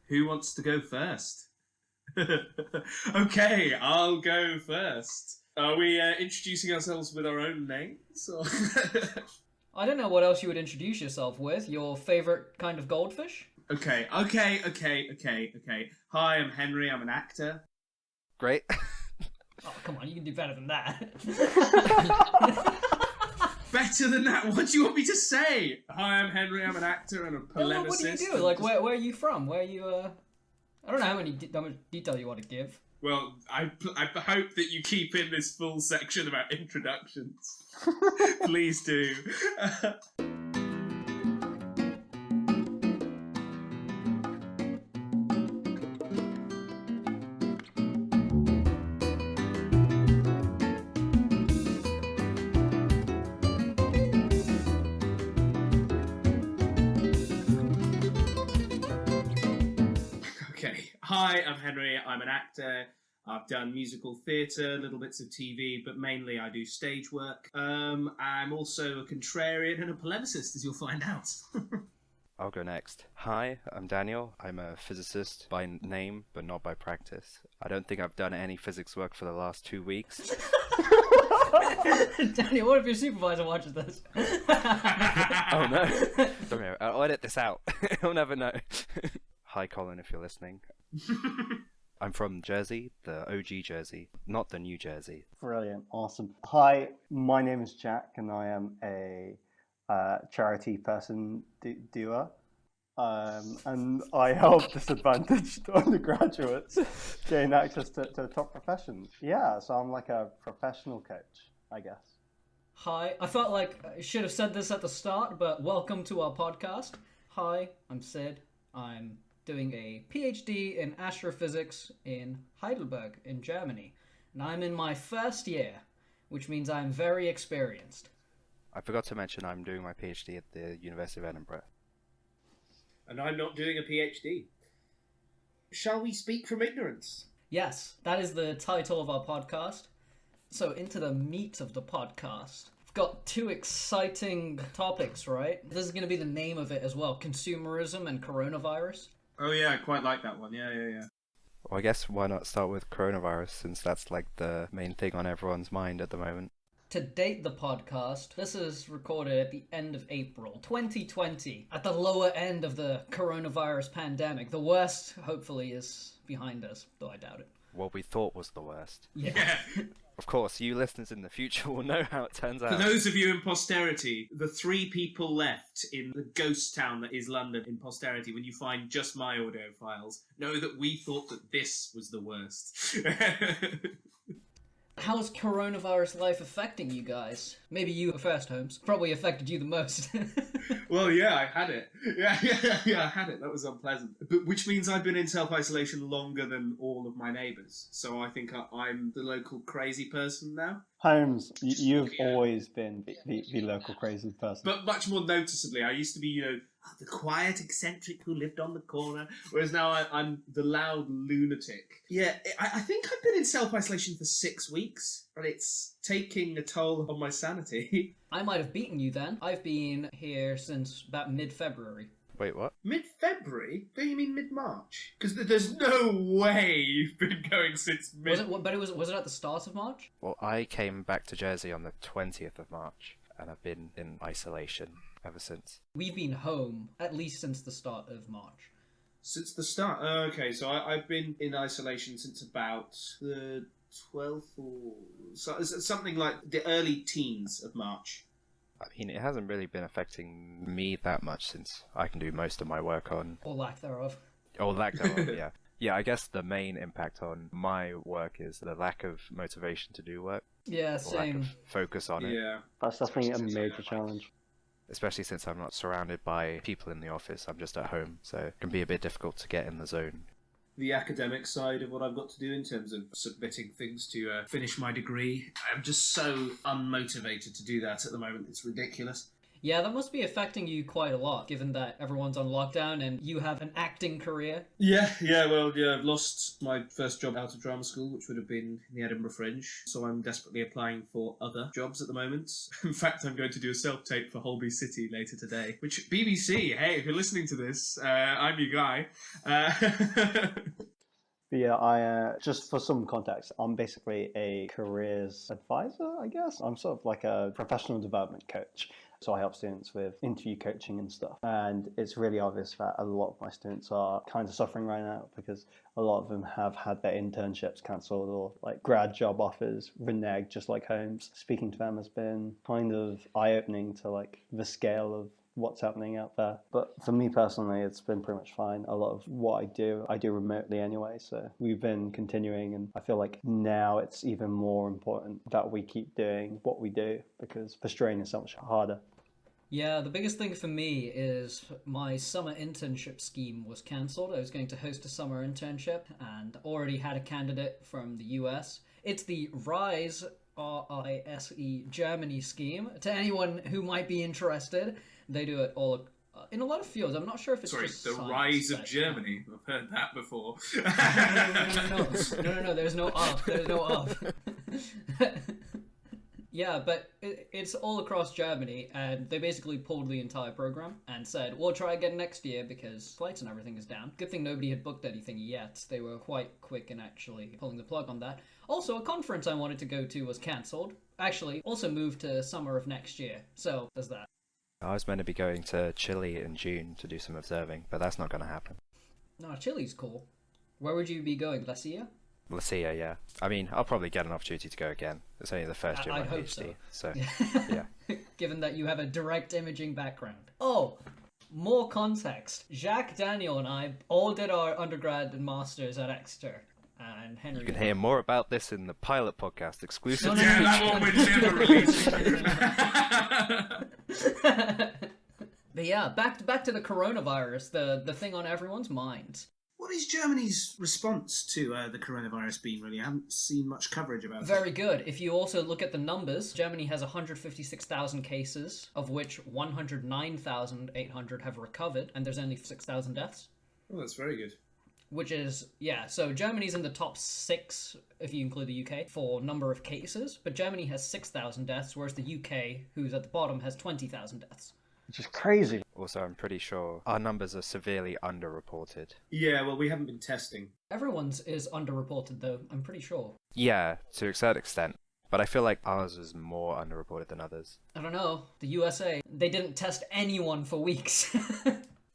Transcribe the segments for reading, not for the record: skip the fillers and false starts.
Who wants to go first? Okay, I'll go first. Are we introducing ourselves with our own names? Or... I don't know what else you would introduce yourself with. Your favourite kind of goldfish? Okay. Hi, I'm Henry, I'm an actor. Great. Oh, come on, you can do better than that. Better than that? What do you want me to say? Hi, I'm Henry, I'm an actor and a polemicist. What do you do? Like, where are you from? Where are you, I don't know how much detail you want to give. Well, I hope that you keep in this full section about introductions. Please do. Okay. Hi, I'm Henry. I'm an actor. I've done musical theatre, little bits of TV, but mainly I do stage work. I'm also a contrarian and a polemicist, as you'll find out. I'll go next. Hi, I'm Daniel. I'm a physicist by name, but not by practice. I don't think I've done any physics work for the last 2 weeks. Daniel, what if your supervisor watches this? Oh no. Don't worry, I'll edit this out. He'll never know. Hi, Colin, if you're listening. I'm from Jersey, the OG Jersey, not the New Jersey. Brilliant, awesome. Hi, my name is Jacque, and I am a charity person doer. And I help disadvantaged undergraduates gain access to top professions. Yeah, so I'm like a professional coach, I guess. Hi, I felt like I should have said this at the start, but welcome to our podcast. Hi, I'm Sid. I'm doing a PhD in astrophysics in Heidelberg in Germany. And I'm in my first year, which means I'm very experienced. I forgot to mention I'm doing my PhD at the University of Edinburgh. And I'm not doing a PhD. Shall we speak from ignorance? Yes, that is the title of our podcast. So into the meat of the podcast. We've got two exciting topics, right? This is going to be the name of it as well. Consumerism and coronavirus. Oh yeah, I quite like that one. Yeah. Well, I guess why not start with coronavirus, since that's like the main thing on everyone's mind at the moment. To date the podcast, this is recorded at the end of April 2020, at the lower end of the coronavirus pandemic. The worst, hopefully, is behind us, though I doubt it. What we thought was the worst. Yeah. Of course, you listeners in the future will know how it turns out. For those of you in posterity, the 3 people left in the ghost town that is London in posterity, when you find just my audio files, know that we thought that this was the worst. How's coronavirus life affecting you guys? Maybe you first, Holmes. Probably affected you the most. Well, yeah, I had it. Yeah, I had it. That was unpleasant. But which means I've been in self-isolation longer than all of my neighbours. So I think I'm the local crazy person now. Holmes, you've always been the local crazy person. But much more noticeably, I used to be, the quiet eccentric who lived on the corner, whereas now I'm the loud lunatic. Yeah, I think I've been in self-isolation for 6 weeks, and it's taking a toll on my sanity. I might have beaten you then. I've been here since about mid-February. Wait, what? Mid-February? Don't you mean mid-March? Because there's no way you've been going since mid... Was it at the start of March? Well, I came back to Jersey on the 20th of March, and I've been in isolation ever since. We've been home at least since the start of March. Since the start? Okay, so I've been in isolation since about the 12th or... something like the early teens of March. I mean, it hasn't really been affecting me that much since I can do most of my work on... Or lack thereof. Or lack thereof, yeah. Yeah, I guess the main impact on my work is the lack of motivation to do work. Yeah, or same. lack of focus on it. Yeah. That's definitely a major challenge. Especially since I'm not surrounded by people in the office, I'm just at home, so it can be a bit difficult to get in the zone. The academic side of what I've got to do in terms of submitting things to finish my degree, I'm just so unmotivated to do that at the moment, it's ridiculous. Yeah, that must be affecting you quite a lot, given that everyone's on lockdown and you have an acting career. Yeah, I've lost my first job out of drama school, which would have been in the Edinburgh Fringe, so I'm desperately applying for other jobs at the moment. In fact, I'm going to do a self-tape for Holby City later today, which, BBC, hey, if you're listening to this, I'm your guy. But yeah, I just for some context, I'm basically a careers advisor, I guess. I'm sort of like a professional development coach. So I help students with interview coaching and stuff. And it's really obvious that a lot of my students are kind of suffering right now because a lot of them have had their internships cancelled or like grad job offers reneged, just like Holmes. Speaking to them has been kind of eye-opening to like the scale of what's happening out there. But for me personally, it's been pretty much fine. A lot of what I do remotely anyway. So we've been continuing, and I feel like now it's even more important that we keep doing what we do because the strain is so much harder. Yeah, the biggest thing for me is my summer internship scheme was cancelled. I was going to host a summer internship and already had a candidate from the US. It's the RISE, RISE Germany scheme. To anyone who might be interested, they do it all in a lot of fields. I'm not sure if it's Sorry, just the science, rise of Germany. I've heard that before. No. There's no of. There's no of. Yeah, but it's all across Germany, and they basically pulled the entire program and said, we'll try again next year because flights and everything is down. Good thing nobody had booked anything yet. They were quite quick in actually pulling the plug on that. Also, a conference I wanted to go to was cancelled. Actually, also moved to summer of next year. So, there's that. I was meant to be going to Chile in June to do some observing, but that's not going to happen. No, Chile's cool. Where would you be going? Lucia? Lucia, yeah. I mean, I'll probably get an opportunity to go again. It's only the first year of my I'd hope PhD, so. yeah. Given that you have a direct imaging background. Oh, more context. Jacque, Daniel, and I all did our undergrad and masters at Exeter. And Henry. You can hear more about this in the pilot podcast exclusive. No. Yeah, that one we're never releasing. But yeah, back to the coronavirus, the thing on everyone's minds. What is Germany's response to the coronavirus been, really? I haven't seen much coverage about it. Very good. If you also look at the numbers, Germany has 156,000 cases, of which 109,800 have recovered, and there's only 6,000 deaths. Oh, that's very good. Which is, yeah, so Germany's in the top 6, if you include the UK, for number of cases, but Germany has 6,000 deaths, whereas the UK, who's at the bottom, has 20,000 deaths. Which is crazy. Also, I'm pretty sure our numbers are severely underreported. Yeah, well, we haven't been testing. Everyone's is underreported, though, I'm pretty sure. Yeah, to a certain extent. But I feel like ours is more underreported than others. I don't know. The USA, they didn't test anyone for weeks.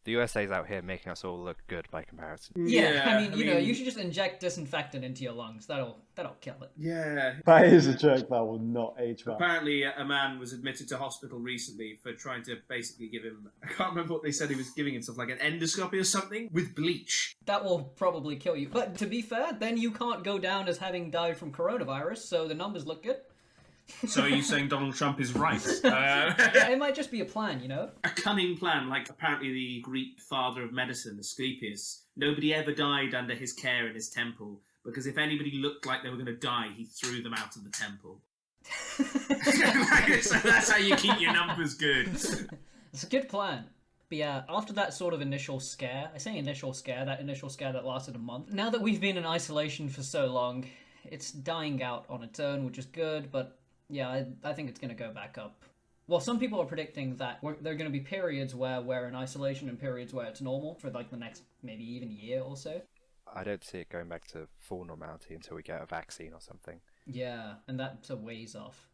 The USA's out here making us all look good by comparison. Yeah, I mean, you should just inject disinfectant into your lungs. That'll kill it. Yeah. That is a joke that will not age well. Apparently, a man was admitted to hospital recently for trying to basically give him... I can't remember what they said he was giving himself, like an endoscopy or something, with bleach. That will probably kill you. But to be fair, then you can't go down as having died from coronavirus, so the numbers look good. So are you saying Donald Trump is right? Yeah, it might just be a plan, you know? A cunning plan, like apparently the Greek father of medicine, Asclepius. Nobody ever died under his care in his temple, because if anybody looked like they were going to die, he threw them out of the temple. So that's how you keep your numbers good. It's a good plan. But yeah, after that sort of initial scare, I say initial scare that lasted a month, now that we've been in isolation for so long, it's dying out on its own, which is good, but yeah, I think it's going to go back up. Well, some people are predicting that there are going to be periods where we're in isolation and periods where it's normal for like the next maybe even year or so. I don't see it going back to full normality until we get a vaccine or something. Yeah, and that's a ways off.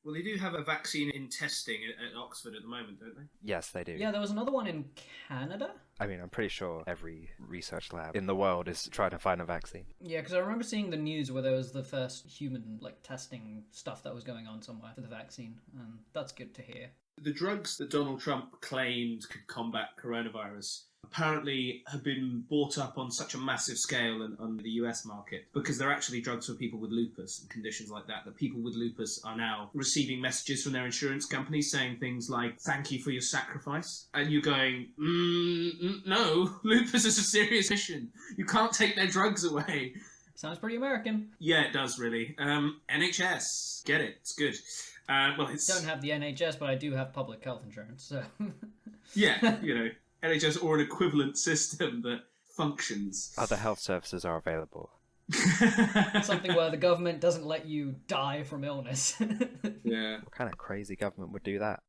Well, they do have a vaccine in testing at Oxford at the moment, don't they? Yes, they do. Yeah, there was another one in Canada. I mean, I'm pretty sure every research lab in the world is trying to find a vaccine. Yeah, because I remember seeing the news where there was the first human testing stuff that was going on somewhere for the vaccine, and that's good to hear. The drugs that Donald Trump claimed could combat coronavirus apparently have been bought up on such a massive scale on the US market because they're actually drugs for people with lupus and conditions like that people with lupus are now receiving messages from their insurance companies saying things like, thank you for your sacrifice. And you're going, no, lupus is a serious issue. You can't take their drugs away. Sounds pretty American. Yeah, it does, really. NHS. Get it. It's good. Well, it's Don't have the NHS, but I do have public health insurance, so... yeah, NHS or an equivalent system that functions. Other health services are available. Something where the government doesn't let you die from illness. Yeah. What kind of crazy government would do that?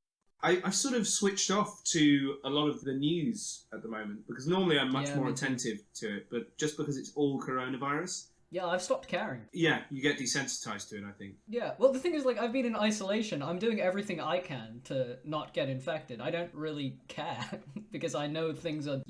I've sort of switched off to a lot of the news at the moment, because normally I'm much more attentive to it, but just because it's all coronavirus. Yeah, I've stopped caring. Yeah, you get desensitized to it, I think. Yeah, well, the thing is, I've been in isolation. I'm doing everything I can to not get infected. I don't really care, because I know things are,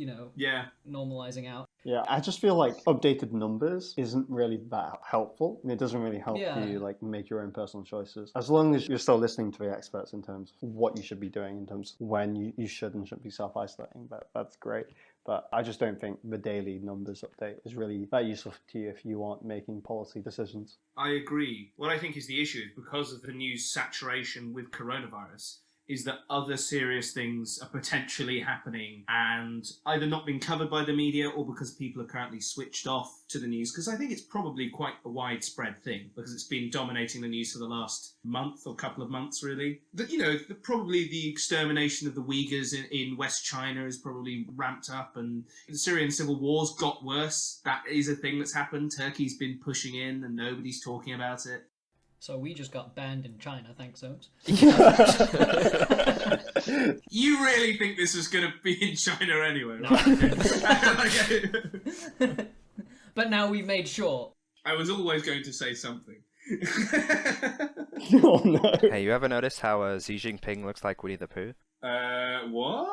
normalizing out. Yeah, I just feel like updated numbers isn't really that helpful, and it doesn't really help you make your own personal choices. As long as you're still listening to the experts in terms of what you should be doing, in terms of when you should and shouldn't be self-isolating, that's great. But I just don't think the daily numbers update is really that useful to you if you aren't making policy decisions. I agree. What I think is the issue is because of the news saturation with coronavirus, is that other serious things are potentially happening and either not being covered by the media or because people are currently switched off to the news. Because I think it's probably quite a widespread thing because it's been dominating the news for the last month or couple of months, really. Probably the extermination of the Uyghurs in West China is probably ramped up, and the Syrian civil war's got worse. That is a thing that's happened. Turkey's been pushing in and nobody's talking about it. So we just got banned in China, thanks, Holmes. You really think this was going to be in China anyway, No. right? But now we've made sure. I was always going to say something. Oh no. Hey, you ever noticed how Xi Jinping looks like Winnie the Pooh? What?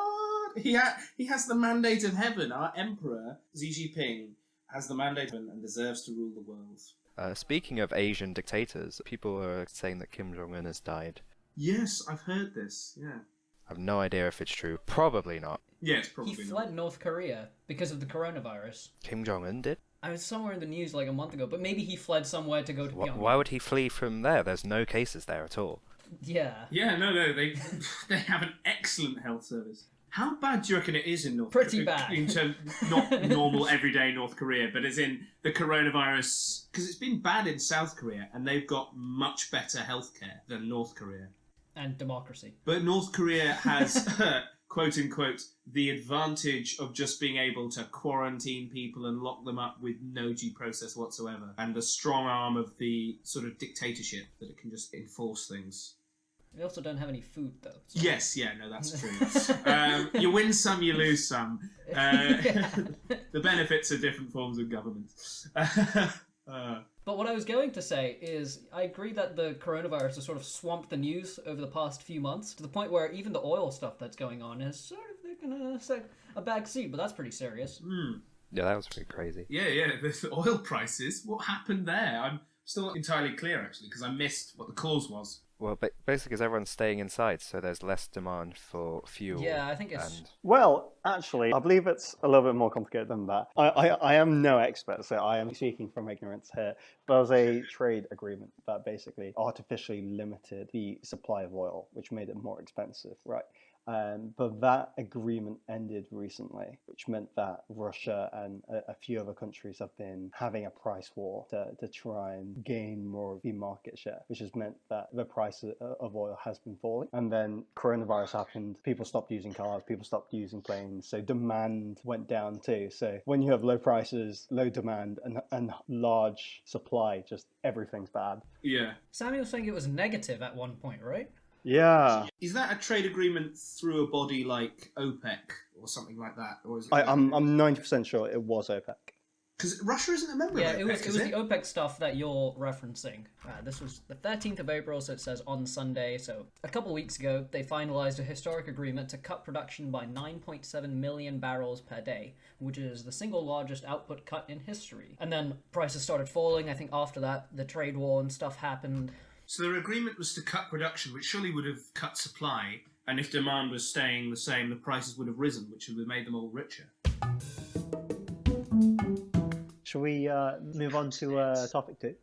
He has the mandate of heaven. Our emperor, Xi Jinping, has the mandate of heaven and deserves to rule the world. Speaking of Asian dictators, people are saying that Kim Jong-un has died. Yes, I've heard this, yeah. I have no idea if it's true. Probably not. Yeah, it's probably He fled North Korea because of the coronavirus. Kim Jong-un did? I was somewhere in the news a month ago, but maybe he fled somewhere to go to Pyongyang. Why would he flee from there? There's no cases there at all. Yeah. Yeah, no, they have an excellent health service. How bad do you reckon it is in North Pretty Korea? bad. In terms, not normal, everyday North Korea, but as in the coronavirus... Because it's been bad in South Korea, and they've got much better healthcare than North Korea. And democracy. But North Korea has, quote-unquote, the advantage of just being able to quarantine people and lock them up with no due process whatsoever, and the strong arm of the sort of dictatorship that it can just enforce things. They also don't have any food, though. So. Yes, yeah, no, that's true. You win some, you lose some. The benefits are different forms of government. But what I was going to say is, I agree that the coronavirus has sort of swamped the news over the past few months, to the point where even the oil stuff that's going on is sort of taken a back seat, but that's pretty serious. Mm. Yeah, that was pretty crazy. Yeah, the oil prices, what happened there? I'm still not entirely clear, actually, because I missed what the cause was. Well, basically, because everyone's staying inside, so there's less demand for fuel. Yeah, I think it's... And... Well, actually, I believe it's a little bit more complicated than that. I am no expert, so I am speaking from ignorance here. There was a trade agreement that basically artificially limited the supply of oil, which made it more expensive, right? But that agreement ended recently, which meant that Russia and a few other countries have been having a price war to try and gain more of the market share, which has meant that the price of oil has been falling. And then coronavirus happened, people stopped using cars, people stopped using planes, so demand went down too. So when you have low prices, low demand, and large supply, just everything's bad. Yeah. Sammy was saying it was negative at one point, right? Yeah. Is that a trade agreement through a body like OPEC or something like that? Or is it I'm 90% sure it was OPEC. Because Russia isn't a member Yeah, of OPEC, it was the OPEC stuff that you're referencing. This was the 13th of April, so it says on Sunday. So a couple of weeks ago, they finalized a historic agreement to cut production by 9.7 million barrels per day, which is the single largest output cut in history. And then prices started falling. I think after that, the trade war and stuff happened. So their agreement was to cut production, which surely would have cut supply, and if demand was staying the same, the prices would have risen, which would have made them all richer. Shall we move on to topic 2?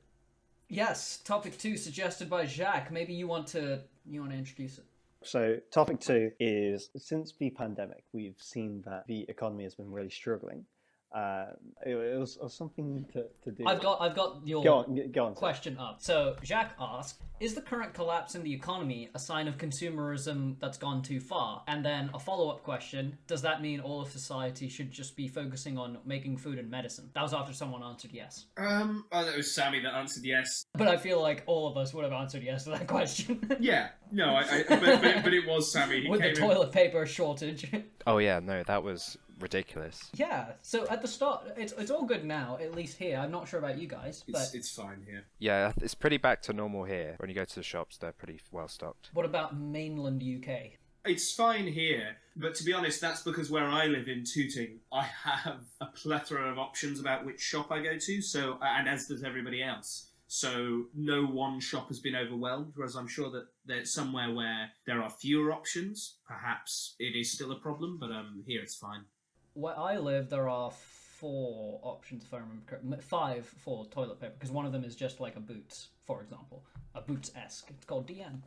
Yes, topic 2 suggested by Jacque. Maybe you want to introduce it. So topic 2 is, since the pandemic, we've seen that the economy has been really struggling. It was something to do. I've got your go on. question up. So Jacque asked, is the current collapse in the economy a sign of consumerism that's gone too far? And then a follow-up question, does that mean all of society should just be focusing on making food and medicine? That was after someone answered yes. Oh, that was Sammy that answered yes. But I feel like all of us would have answered yes to that question. Yeah, no, but it was Sammy. He With the came in. toilet paper shortage. Oh yeah, no, that was ridiculous. Yeah, so at the start, it's all good now, at least here. I'm not sure about you guys, but It's fine here. Yeah, it's pretty back to normal here. When you go to the shops, they're pretty well stocked. what about mainland UK? It's fine here, but to be honest, that's because where I live in Tooting, I have a plethora of options about which shop I go to, so and as does everybody else. So no one shop has been overwhelmed, whereas I'm sure that there's somewhere where there are fewer options, perhaps it is still a problem, but here it's fine. Where I live, there are 4 options, if I remember correctly. 5 for toilet paper, because one of them is just like a Boots, for example. A Boots-esque. It's called DM.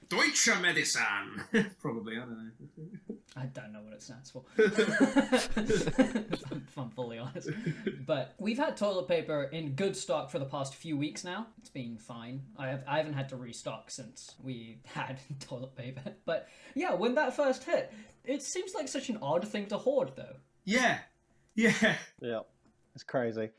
Deutsche Medizin! Probably, I don't know. I don't know what it stands for. if I'm fully honest. But we've had toilet paper in good stock for the past few weeks now. It's been fine. I haven't had to restock since we had toilet paper. But yeah, when that first hit, it seems like such an odd thing to hoard, though. Yeah. Yeah, it's crazy.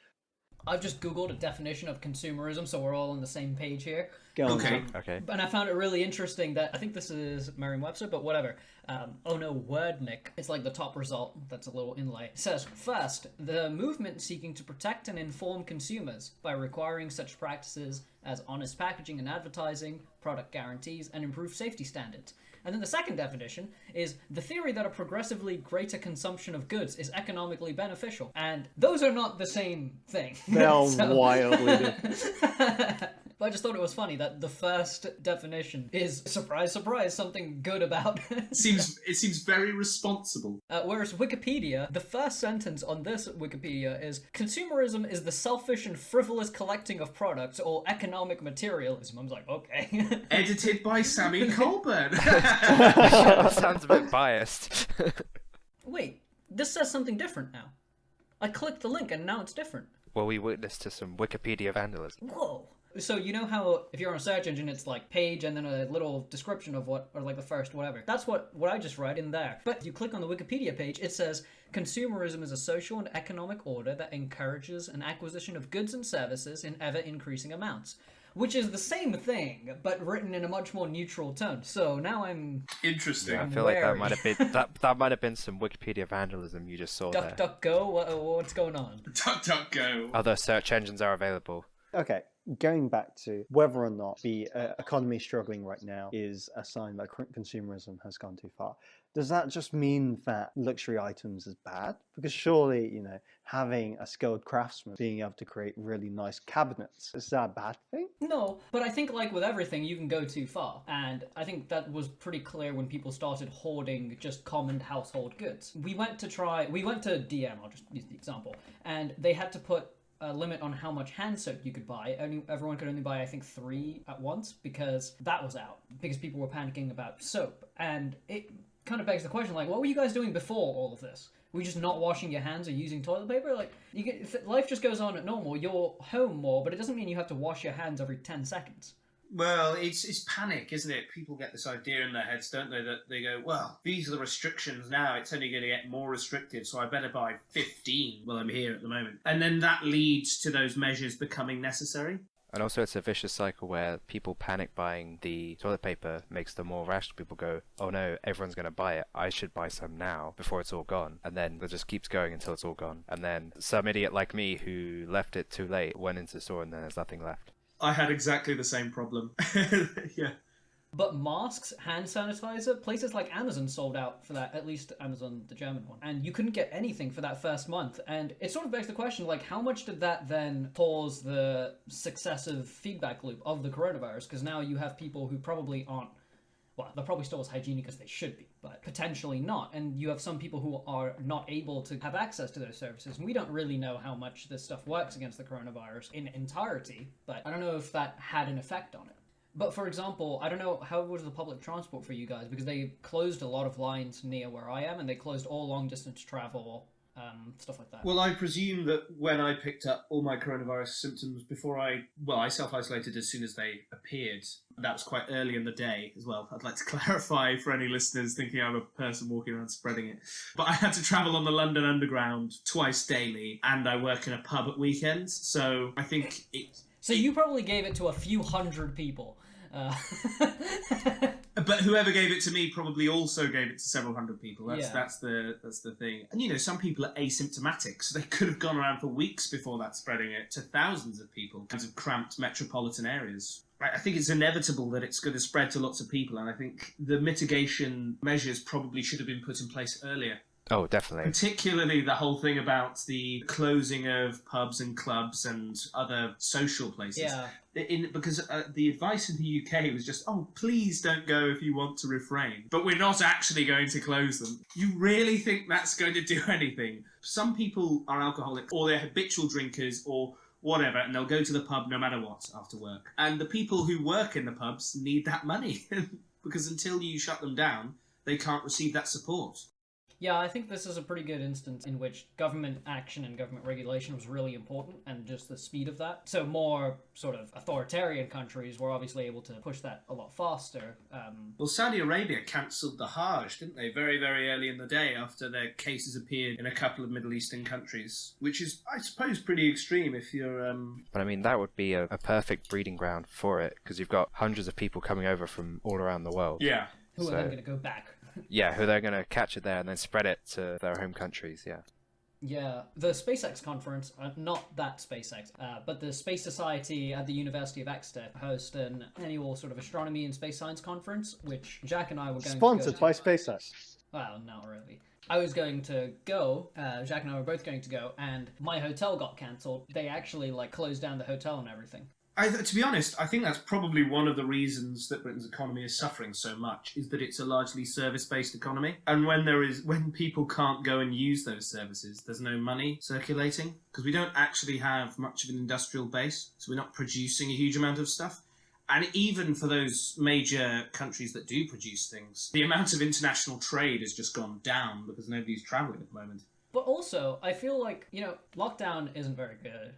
I've just Googled a definition of consumerism, so we're all on the same page here. Go on. Okay. Okay. And I found it really interesting that, I think this is Merriam-Webster, but whatever. Wordnik, it's like the top result, that's a little inlay. It says, first, the movement seeking to protect and inform consumers by requiring such practices as honest packaging and advertising, product guarantees, and improved safety standards. And then the second definition is the theory that a progressively greater consumption of goods is economically beneficial. And those are not the same thing. They are wildly different. But I just thought it was funny that the first definition is, surprise, surprise, something good about it. It seems very responsible. Whereas Wikipedia, the first sentence on this Wikipedia is, consumerism is the selfish and frivolous collecting of products or economic materialism. I was like, okay. Edited by Sammy Colburn. That sounds a bit biased. Wait, this says something different now. I clicked the link and now it's different. Well, we witnessed to some Wikipedia vandalism. Whoa. So you know how if you're on a search engine, it's like page and then a little description of what, or like the first whatever. That's what I just read in there. But if you click on the Wikipedia page, it says, consumerism is a social and economic order that encourages an acquisition of goods and services in ever-increasing amounts. Which is the same thing, but written in a much more neutral tone. So now I'm... Interesting. Yeah, I feel like that might have been that might have been some Wikipedia vandalism you just saw there. DuckDuckGo? What's going on? DuckDuckGo. Other search engines are available. Okay, going back to whether or not the economy struggling right now is a sign that consumerism has gone too far. Does that just mean that luxury items is bad? Because surely, having a skilled craftsman being able to create really nice cabinets, is that a bad thing? No, but I think like with everything, you can go too far. And I think that was pretty clear when people started hoarding just common household goods. We went to DM, I'll just use the example, and they had to put a limit on how much hand soap you could buy. Everyone could only buy, I think, 3 at once because that was out. Because people were panicking about soap. And it kind of begs the question, like, what were you guys doing before all of this? Were you just not washing your hands or using toilet paper? Like, life just goes on at normal. You're home more, but it doesn't mean you have to wash your hands every 10 seconds. Well, it's panic, isn't it? People get this idea in their heads, don't they, that they go, well, these are the restrictions now, it's only going to get more restrictive, so I better buy 15 while I'm here at the moment. And then that leads to those measures becoming necessary. And also it's a vicious cycle where people panic buying the toilet paper makes them more rational. People go, oh no, everyone's going to buy it. I should buy some now before it's all gone. And then it just keeps going until it's all gone. And then some idiot like me who left it too late went into the store and then there's nothing left. I had exactly the same problem. Yeah. But masks, hand sanitizer, places like Amazon sold out for that, at least Amazon, the German one. And you couldn't get anything for that first month. And it sort of begs the question, like, how much did that then pause the successive feedback loop of the coronavirus? Because now you have people who probably aren't, well, they're probably still as hygienic as they should be, but potentially not. And you have some people who are not able to have access to those services. And we don't really know how much this stuff works against the coronavirus in entirety, but I don't know if that had an effect on it. But for example, I don't know, how was the public transport for you guys? Because they closed a lot of lines near where I am, and they closed all long-distance travel stuff like that. Well, I presume that when I picked up all my coronavirus symptoms before I self-isolated as soon as they appeared. That was quite early in the day as well. I'd like to clarify for any listeners thinking I'm a person walking around spreading it. But I had to travel on the London Underground twice daily, and I work in a pub at weekends, so I think it... So you probably gave it to a few hundred people. But whoever gave it to me probably also gave it to several hundred people. That's the thing. And some people are asymptomatic, so they could have gone around for weeks before that, spreading it to thousands of people, kinds of cramped metropolitan areas. I think it's inevitable that it's going to spread to lots of people, and I think the mitigation measures probably should have been put in place earlier. Oh, definitely. Particularly the whole thing about the closing of pubs and clubs and other social places. Yeah. Because the advice in the UK was just, please don't go if you want to refrain. But we're not actually going to close them. You really think that's going to do anything? Some people are alcoholic, or they're habitual drinkers, or whatever, and they'll go to the pub no matter what after work. And the people who work in the pubs need that money, because until you shut them down, they can't receive that support. Yeah, I think this is a pretty good instance in which government action and government regulation was really important, and just the speed of that. So more sort of authoritarian countries were obviously able to push that a lot faster. Well, Saudi Arabia cancelled the Hajj, didn't they? Very, very early in the day after their cases appeared in a couple of Middle Eastern countries, which is, I suppose, pretty extreme if you're... But I mean, that would be a perfect breeding ground for it, because you've got hundreds of people coming over from all around the world. Yeah. Who are then going to go back? Yeah, who they're going to catch it there and then spread it to their home countries, yeah. Yeah, the SpaceX conference, not that SpaceX, but the Space Society at the University of Exeter host an annual sort of astronomy and space science conference, which Jacque and I were going Sponsored to by SpaceX. Well, not really. I was going to go, Jacque and I were both going to go, and my hotel got cancelled. They actually, closed down the hotel and everything. To be honest, I think that's probably one of the reasons that Britain's economy is suffering so much, is that it's a largely service-based economy. And when people can't go and use those services, there's no money circulating, because we don't actually have much of an industrial base, so we're not producing a huge amount of stuff. And even for those major countries that do produce things, the amount of international trade has just gone down because nobody's travelling at the moment. But also, I feel like, lockdown isn't very good.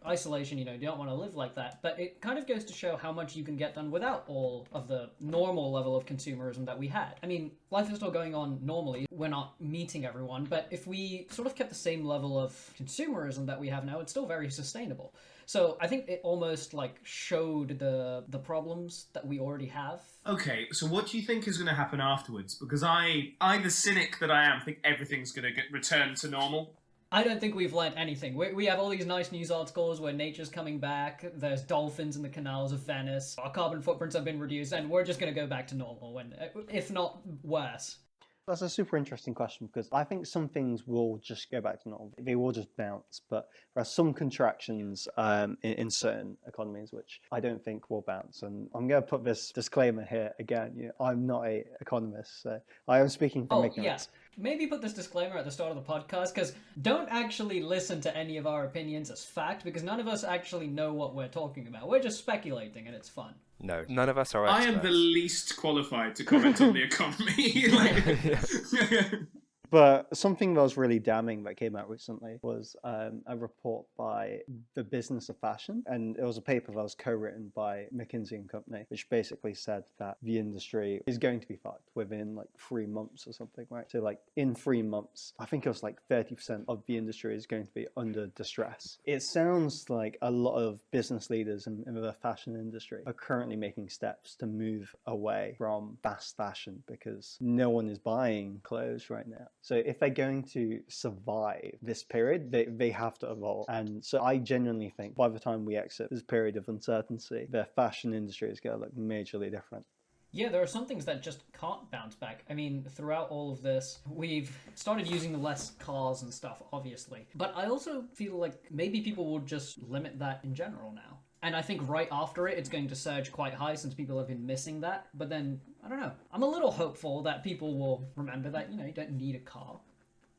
Isolation, you don't want to live like that, but it kind of goes to show how much you can get done without all of the normal level of consumerism that we had. I mean, life is still going on normally, we're not meeting everyone, but if we sort of kept the same level of consumerism that we have now, it's still very sustainable. So I think it almost showed the problems that we already have. Okay, so what do you think is going to happen afterwards? Because I, the cynic that I am, think everything's going to get returned to normal. I don't think we've learned anything. We have all these nice news articles where nature's coming back, there's dolphins in the canals of Venice, our carbon footprints have been reduced, and we're just going to go back to normal, if not worse. That's a super interesting question, because I think some things will just go back to normal. They will just bounce, but there are some contractions in certain economies which I don't think will bounce. And I'm going to put this disclaimer here again. I'm not an economist, so I am speaking from ignorance. Yeah. Maybe put this disclaimer at the start of the podcast, because don't actually listen to any of our opinions as fact, because none of us actually know what we're talking about. We're just speculating, and it's fun. No, none of us are experts. I am the least qualified to comment on the economy. But something that was really damning that came out recently was a report by The Business of Fashion. And it was a paper that was co-written by McKinsey & Company, which basically said that the industry is going to be fucked within 3 months or something, right? So in 3 months, I think it was 30% of the industry is going to be under distress. It sounds like a lot of business leaders in the fashion industry are currently making steps to move away from fast fashion because no one is buying clothes right now. So if they're going to survive this period, they have to evolve. And so I genuinely think by the time we exit this period of uncertainty, the fashion industry is going to look majorly different. Yeah, there are some things that just can't bounce back. I mean, throughout all of this, we've started using less cars and stuff, obviously. But I also feel like maybe people will just limit that in general now. And I think right after it, it's going to surge quite high since people have been missing that. But then, I don't know. I'm a little hopeful that people will remember that, you don't need a car.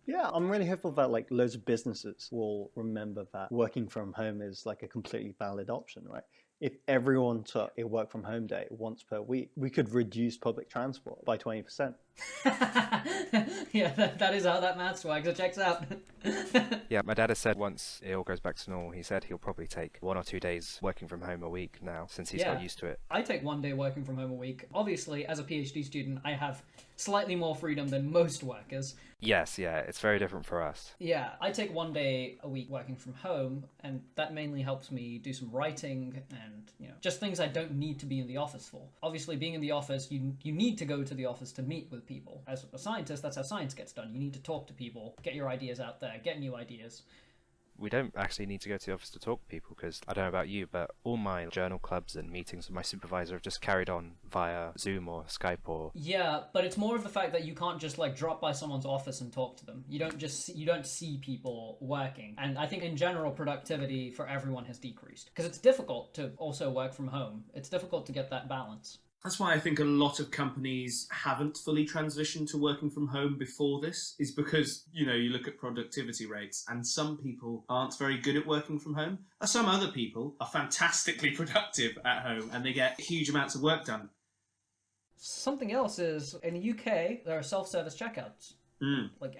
Yeah, I'm really hopeful that loads of businesses will remember that working from home is a completely valid option, right? If everyone took a work from home day once per week, we could reduce public transport by 20%. Yeah, that is how that maths works. It checks out. Yeah, my dad has said once it all goes back to normal, he said he'll probably take 1 or 2 days working from home a week now, since he's got used to it. I take 1 day working from home a week. Obviously, as a PhD student, I have slightly more freedom than most workers. Yes, yeah, it's very different for us. Yeah, I take 1 day a week working from home, and that mainly helps me do some writing and, just things I don't need to be in the office for. Obviously, being in the office, you need to go to the office to meet with people. As a scientist, that's how science gets done. You need to talk to people, get your ideas out there, get new ideas. We don't actually need to go to the office to talk to people, because I don't know about you, but all my journal clubs and meetings with my supervisor have just carried on via Zoom or Skype or... Yeah, but it's more of the fact that you can't just drop by someone's office and talk to them. You don't see people working. And I think in general productivity for everyone has decreased, because it's difficult to also work from home. It's difficult to get that balance. That's why I think a lot of companies haven't fully transitioned to working from home before this, is because, you look at productivity rates and some people aren't very good at working from home. Some other people are fantastically productive at home and they get huge amounts of work done. Something else is, in the UK, there are self-service checkouts,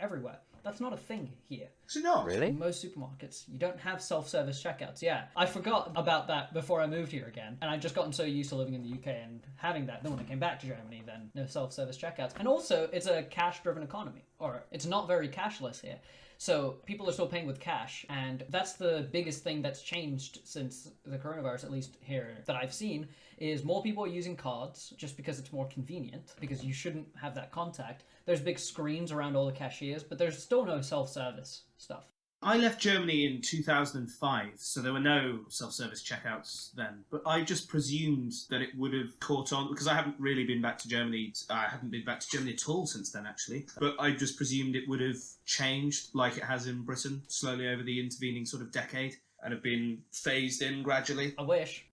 everywhere. That's not a thing here. Is it not? Really? In most supermarkets, you don't have self-service checkouts. Yeah, I forgot about that before I moved here again, and I'd just gotten so used to living in the UK and having that. Then when I came back to Germany, then no self-service checkouts. And also, it's a cash-driven economy, or it's not very cashless here. So people are still paying with cash, and that's the biggest thing that's changed since the coronavirus, at least here that I've seen, is more people are using cards just because it's more convenient, because you shouldn't have that contact. There's big screens around all the cashiers, but there's still no self-service stuff. I left Germany in 2005, so there were no self-service checkouts then. But I just presumed that it would have caught on, because I haven't really been back to Germany. I haven't been back to Germany at all since then, actually. But I just presumed it would have changed like it has in Britain, slowly over the intervening sort of decade, and have been phased in gradually. I wish.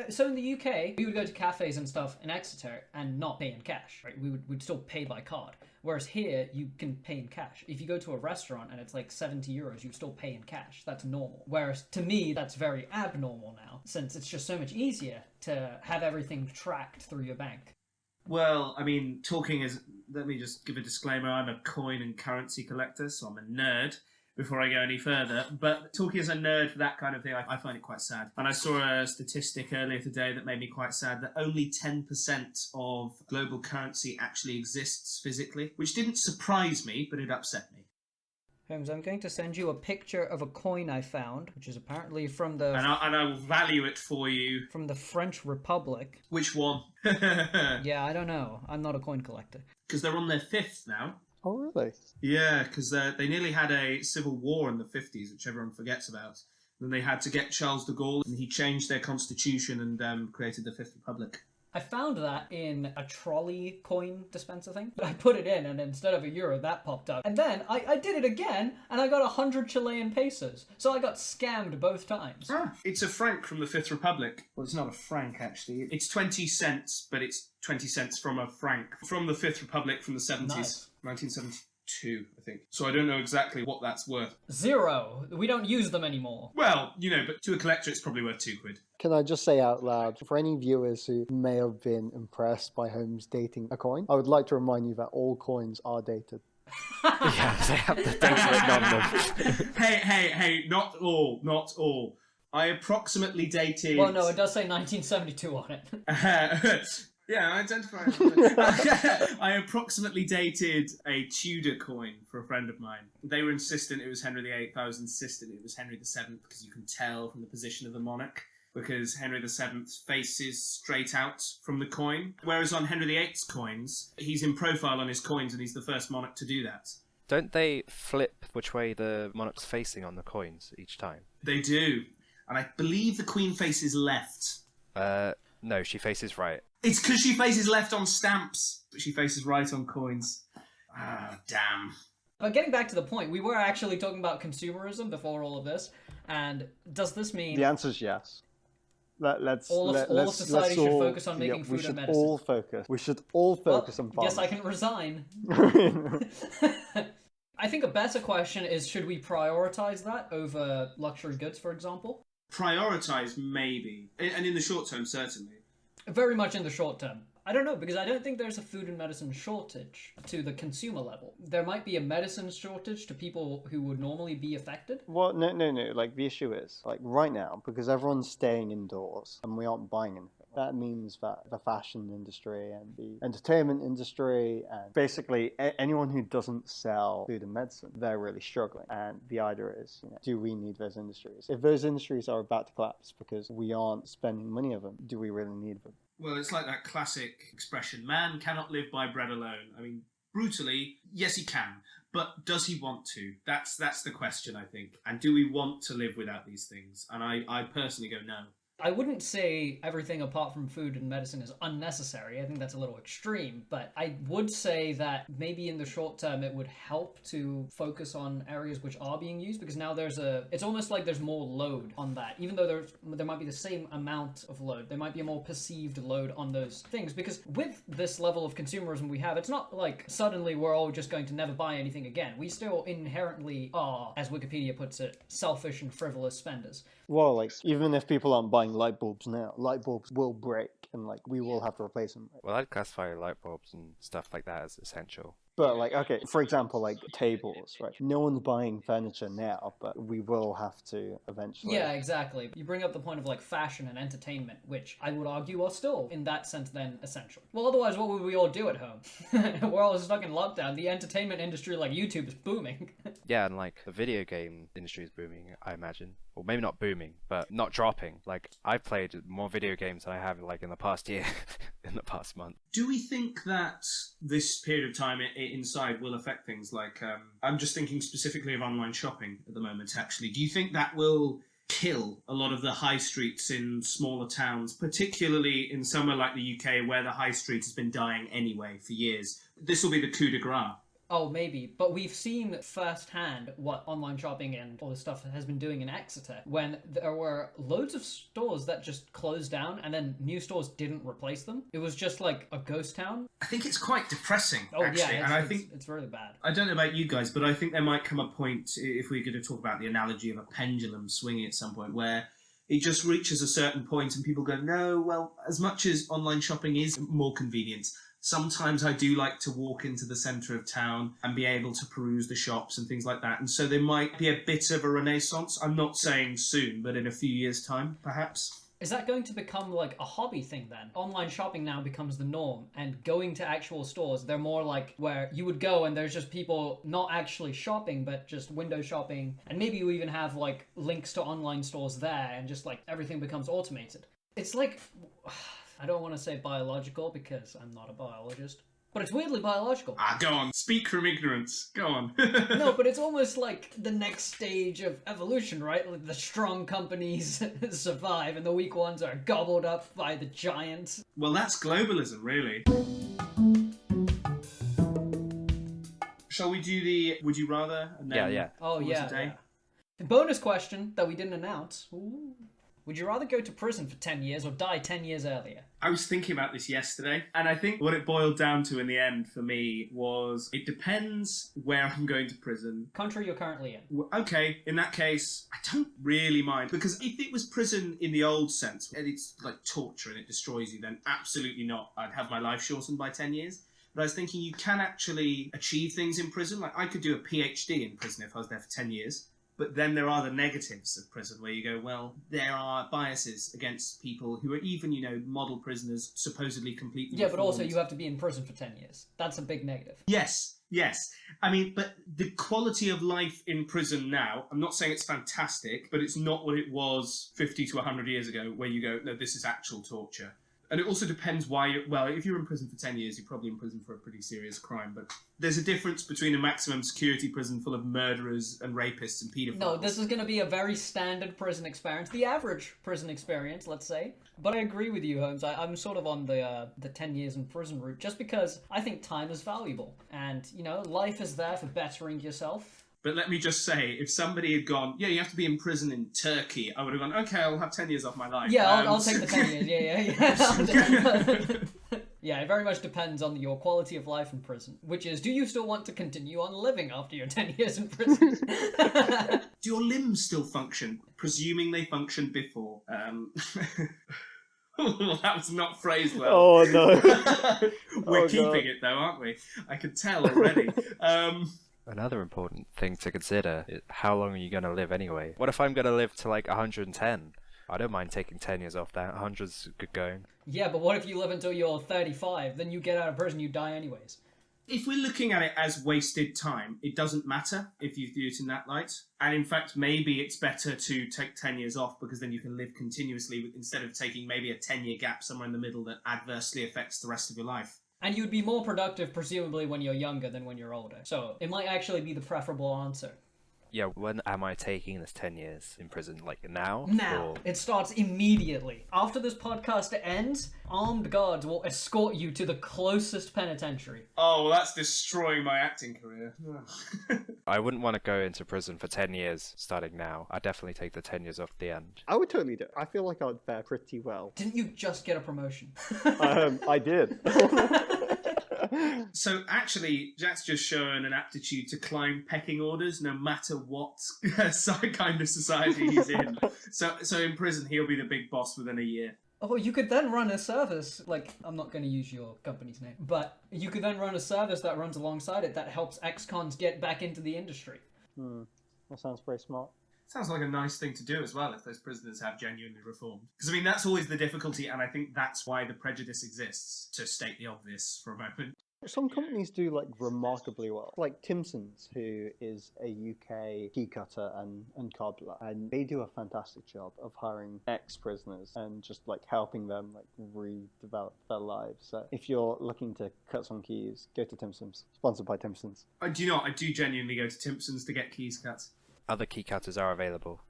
So in the UK, we would go to cafes and stuff in Exeter and not pay in cash, right? We'd still pay by card. Whereas here, you can pay in cash. If you go to a restaurant and it's like €70, you still pay in cash. That's normal. Whereas to me, that's very abnormal now, since it's just so much easier to have everything tracked through your bank. Well, I mean, let me just give a disclaimer. I'm a coin and currency collector, so I'm a nerd. Before I go any further, but talking as a nerd for that kind of thing, I find it quite sad. And I saw a statistic earlier today that made me quite sad, that only 10% of global currency actually exists physically, which didn't surprise me, but it upset me. Holmes, I'm going to send you a picture of a coin I found, which is apparently from the... And I will value it for you. From the French Republic. Which one? Yeah, I don't know. I'm not a coin collector. Because they're on their 5th now. Oh, really? Yeah, because they nearly had a civil war in the 50s, which everyone forgets about. Then they had to get Charles de Gaulle, and he changed their constitution and created the Fifth Republic. I found that in a trolley coin dispenser thing. I put it in, and instead of €1, that popped up. And then I did it again, and I got 100 Chilean pesos. So I got scammed both times. It's a franc from the Fifth Republic. Well, it's not a franc, actually. It's 20 cents, but it's 20 cents from a franc. From the Fifth Republic from the 70s. Nice. 1972, I think. So I don't know exactly what that's worth. 0. We don't use them anymore. Well, but to a collector it's probably worth £2. Can I just say out loud, for any viewers who may have been impressed by Holmes dating a coin, I would like to remind you that all coins are dated. Yeah, they have the dates written on them. Hey, not all. I approximately dated... Well, no, it does say 1972 on it. Yeah, I identify. I approximately dated a Tudor coin for a friend of mine. They were insistent it was Henry VIII. I was insistent it was Henry VII because you can tell from the position of the monarch, because Henry VII faces straight out from the coin. Whereas on Henry VIII's coins, he's in profile on his coins and he's the first monarch to do that. Don't they flip which way the monarch's facing on the coins each time? They do. And I believe the Queen faces left. No, she faces right. It's because she faces left on stamps, but she faces right on coins. Ah, damn. But getting back to the point, we were actually talking about consumerism before all of this, and does this mean... The answer is yes. All of society should focus on making food and medicine? We should all focus on farming. Yes, I can resign. I think a better question is, should we prioritize that over luxury goods, for example? Prioritise, maybe. And in the short term, certainly. Very much in the short term. I don't know, because I don't think there's a food and medicine shortage to the consumer level. There might be a medicine shortage to people who would normally be affected. Well, no. Like, the issue is, like, right now, because everyone's staying indoors and we aren't buying anything, that means that the fashion industry and the entertainment industry and basically anyone who doesn't sell food and medicine, they're really struggling. And the idea is, do we need those industries? If those industries are about to collapse because we aren't spending money on them, do we really need them? Well, it's like that classic expression, man cannot live by bread alone. I mean, brutally, yes, he can. But does he want to? That's the question, I think. And do we want to live without these things? And I personally go, no. I wouldn't say everything apart from food and medicine is unnecessary. I think that's a little extreme, but I would say that maybe in the short term it would help to focus on areas which are being used, because now it's almost like there's more load on that. Even though there might be the same amount of load, there might be a more perceived load on those things, because with this level of consumerism we have, it's not like suddenly we're all just going to never buy anything again. We still inherently are, as Wikipedia puts it, selfish and frivolous spenders. Well, like, even if people aren't buying light bulbs now, light bulbs will break and, like, we will have to replace them. Well, I'd classify light bulbs and stuff like that as essential. But, like, okay, for example, like, tables, right? No one's buying furniture now, but we will have to eventually. Yeah, exactly. You bring up the point of, like, fashion and entertainment, which I would argue are still, in that sense, then essential. Well, otherwise, what would we all do at home? We're all stuck in lockdown. The entertainment industry, like YouTube, is booming. Yeah, and, like, the video game industry is booming, I imagine. Or maybe not booming, but not dropping. Like, I've played more video games than I have, like, in the past year, in the past month. Do we think that this period of time inside will affect things like... I'm just thinking specifically of online shopping at the moment, actually. Do you think that will kill a lot of the high streets in smaller towns, particularly in somewhere like the UK, where the high street has been dying anyway for years? This will be the coup de grace. Oh, maybe. But we've seen firsthand what online shopping and all this stuff has been doing in Exeter, when there were loads of stores that just closed down and then new stores didn't replace them. It was just like a ghost town. I think it's quite depressing, Oh, actually. yeah, And I think it's really bad. I don't know about you guys, but I think there might come a point, if we're going to talk about the analogy of a pendulum swinging at some point, where it just reaches a certain point and people go, no, well, as much as online shopping is more convenient, sometimes I do like to walk into the centre of town and be able to peruse the shops and things like that. And so there might be a bit of a renaissance. I'm not saying soon, but in a few years' time, perhaps. Is that going to become like a hobby thing then? Online shopping now becomes the norm, and going to actual stores, they're more like where you would go and there's just people not actually shopping, but just window shopping. And maybe you even have like links to online stores there, and just like everything becomes automated. It's like... I don't want to say biological because I'm not a biologist, but it's weirdly biological. Go on. Speak from ignorance. Go on. No, but it's almost like the next stage of evolution, right? Like the strong companies survive and the weak ones are gobbled up by the giants. Well, that's globalism, really. Shall we do the Would You Rather? And then Yeah. Oh, call it yeah, a day? yeah. The bonus question that we didn't announce. Ooh. Would you rather go to prison for 10 years or die 10 years earlier? I was thinking about this yesterday, and I think what it boiled down to in the end for me was it depends where I'm going to prison. Country you're currently in. Okay, in that case, I don't really mind, because if it was prison in the old sense, and it's like torture and it destroys you, then absolutely not. I'd have my life shortened by 10 years. But I was thinking you can actually achieve things in prison. Like, I could do a PhD in prison if I was there for 10 years. But then there are the negatives of prison where you go, well, there are biases against people who are even, model prisoners, supposedly completely Yeah, but also reformed. you have to be in prison for 10 years. That's a big negative. Yes. I mean, but the quality of life in prison now, I'm not saying it's fantastic, but it's not what it was 50 to 100 years ago, where you go, no, this is actual torture. And it also depends why if you're in prison for 10 years, you're probably in prison for a pretty serious crime. But there's a difference between a maximum security prison full of murderers and rapists and paedophiles. No, this is going to be a very standard prison experience. The average prison experience, let's say. But I agree with you, Holmes. I'm sort of on the 10 years in prison route, just because I think time is valuable. And, life is there for bettering yourself. But let me just say, if somebody had gone, yeah, you have to be in prison in Turkey, I would have gone, okay, I'll have 10 years off my life. Yeah, I'll take the 10 years. Yeah. Yeah, it very much depends on your quality of life in prison, which is, do you still want to continue on living after your 10 years in prison? Do your limbs still function? Presuming they functioned before. Well, that was not phrased well. Oh no. We're Oh, keeping God. it though, aren't we? I can tell already. Another important thing to consider is how long are you going to live anyway? What if I'm going to live to like 110? I don't mind taking 10 years off that. 100's good going. Yeah, but what if you live until you're 35? Then you get out of prison, you die anyways. If we're looking at it as wasted time, it doesn't matter if you view it in that light. And in fact, maybe it's better to take 10 years off because then you can live continuously instead of taking maybe a 10-year gap somewhere in the middle that adversely affects the rest of your life. And you'd be more productive, presumably, when you're younger than when you're older. So it might actually be the preferable answer. Yeah, when am I taking this 10 years in prison? Like now? Now. Or... It starts immediately. After this podcast ends, armed guards will escort you to the closest penitentiary. Oh, well, that's destroying my acting career. I wouldn't want to go into prison for 10 years starting now. I'd definitely take the 10 years off at the end. I would totally do it. I feel like I'd fare pretty well. Didn't you just get a promotion? I did. So actually, Jack's just shown an aptitude to climb pecking orders no matter what kind of society he's in. So in prison, he'll be the big boss within a year. Oh, you could then run a service, like, I'm not going to use your company's name, but you could then run a service that runs alongside it that helps ex-cons get back into the industry. That sounds very smart. Sounds like a nice thing to do as well if those prisoners have genuinely reformed. Because, I mean, that's always the difficulty, and I think that's why the prejudice exists, to state the obvious for a moment. Some companies do like remarkably well, like Timson's, who is a UK key cutter and cobbler, and they do a fantastic job of hiring ex-prisoners and just like helping them like redevelop their lives. So if you're looking to cut some keys, go to Timson's, sponsored by Timson's. Do you know what? I do genuinely go to Timpson's to get keys cut. Other key cutters are available.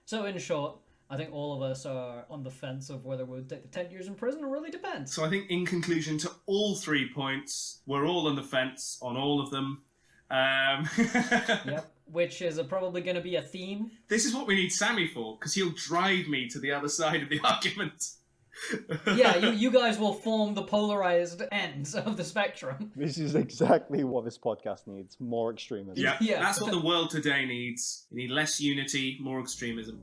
So in short, I think all of us are on the fence of whether we'll take the 10 years in prison. It really depends. So I think in conclusion to all 3 points, we're all on the fence on all of them. Yep, which is probably going to be a theme. This is what we need Sammy for, because he'll drive me to the other side of the argument. Yeah, you guys will form the polarized ends of the spectrum. This is exactly what this podcast needs, more extremism. Yeah, Yeah. that's what the world today needs. We need less unity, more extremism.